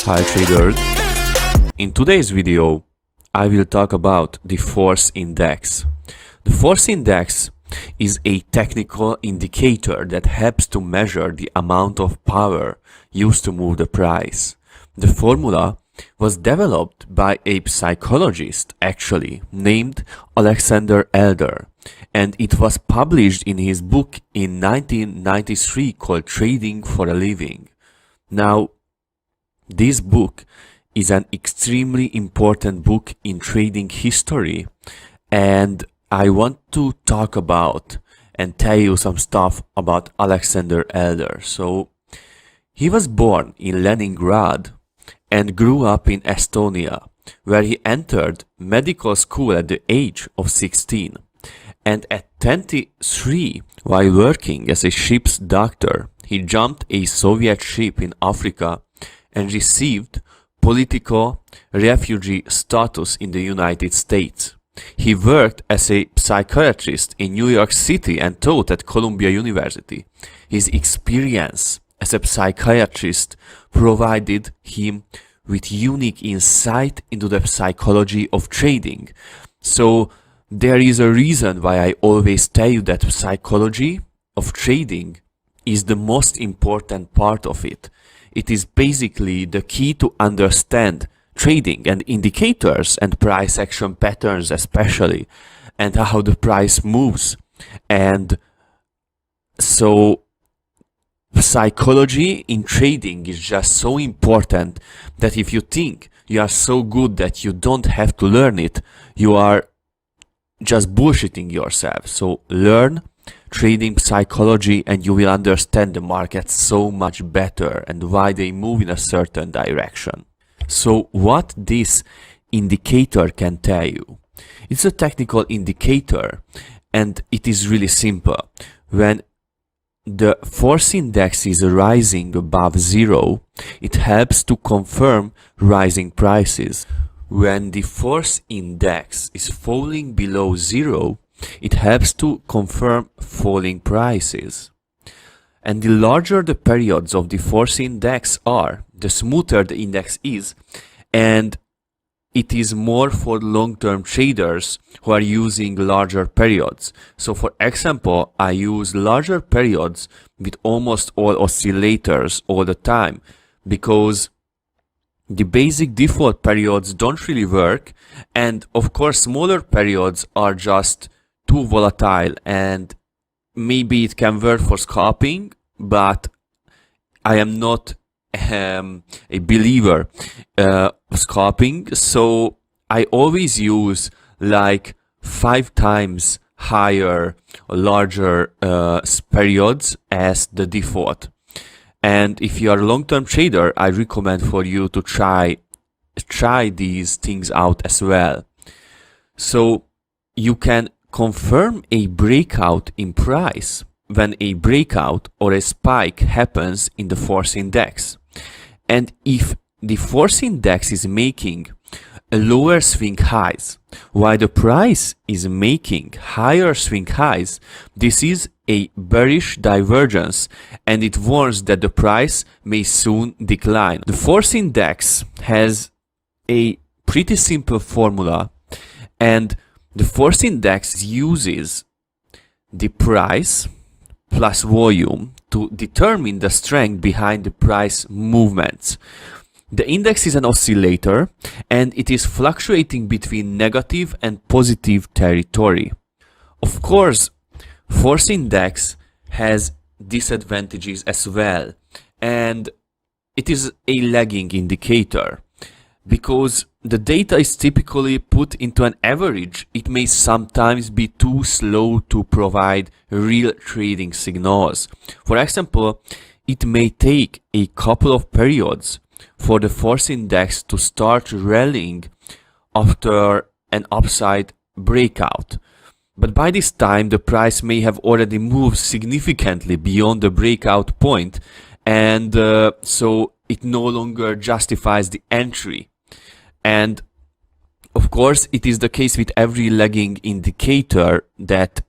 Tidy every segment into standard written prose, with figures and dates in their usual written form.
Hi traders, in today's video I will talk about the force index. The force index is a technical indicator that helps to measure the amount of power used to move the price. The formula was developed by a psychologist actually named Alexander Elder, and it was published in his book in 1993 called Trading for a Living. Now, this book is an extremely important book in trading history, and I want to talk about and tell you some stuff about Alexander Elder. So, he was born in Leningrad and grew up in Estonia, where he entered medical school at the age of 16. And at 23, while working as a ship's doctor, he jumped a Soviet ship in Africa and received political refugee status in the United States. He worked as a psychiatrist in New York City and taught at Columbia University. His experience as a psychiatrist provided him with unique insight into the psychology of trading. So there is a reason why I always tell you that psychology of trading is the most important part of it. It is basically the key to understand trading and indicators and price action patterns especially, and how the price moves. And so psychology in trading is just so important that if you think you are so good that you don't have to learn it, you are just bullshitting yourself. So learn trading psychology and you will understand the market so much better and why they move in a certain direction. So what this indicator can tell you? It's a technical indicator and it is really simple. When the force index is rising above zero, it helps to confirm rising prices. When the force index is falling below zero, it helps to confirm falling prices. And the larger the periods of the force index are, the smoother the index is, and it is more for long-term traders who are using larger periods. So for example, I use larger periods with almost all oscillators all the time because the basic default periods don't really work, and of course smaller periods are just too volatile, and maybe it can work for scalping, but I am not a believer of scalping, so I always use like 5 times higher or larger periods as the default. And if you are a long-term trader, I recommend for you to try these things out as well. So you can confirm a breakout in price when a breakout or a spike happens in the force index. And if the force index is making a lower swing highs while the price is making higher swing highs, this is a bearish divergence and it warns that the price may soon decline. The force index has a pretty simple formula, and the force index uses the price plus volume to determine the strength behind the price movements. The index is an oscillator and it is fluctuating between negative and positive territory. Of course, force index has disadvantages as well, and it is a lagging indicator. Because the data is typically put into an average, it may sometimes be too slow to provide real trading signals. For example, it may take a couple of periods for the force index to start rallying after an upside breakout. But by this time, the price may have already moved significantly beyond the breakout point, and so it no longer justifies the entry. And of course, it is the case with every lagging indicator that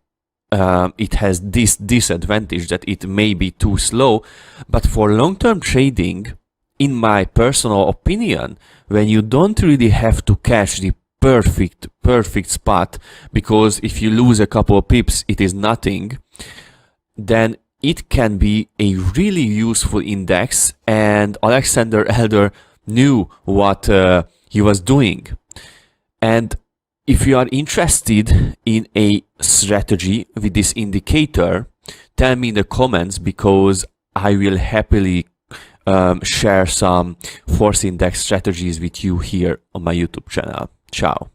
it has this disadvantage that it may be too slow. But for long-term trading, in my personal opinion, when you don't really have to catch the perfect spot, because if you lose a couple of pips, it is nothing, then it can be a really useful index, and Alexander Elder knew what he was doing. And if you are interested in a strategy with this indicator, tell me in the comments, because I will happily share some Forex index strategies with you here on my YouTube channel. Ciao.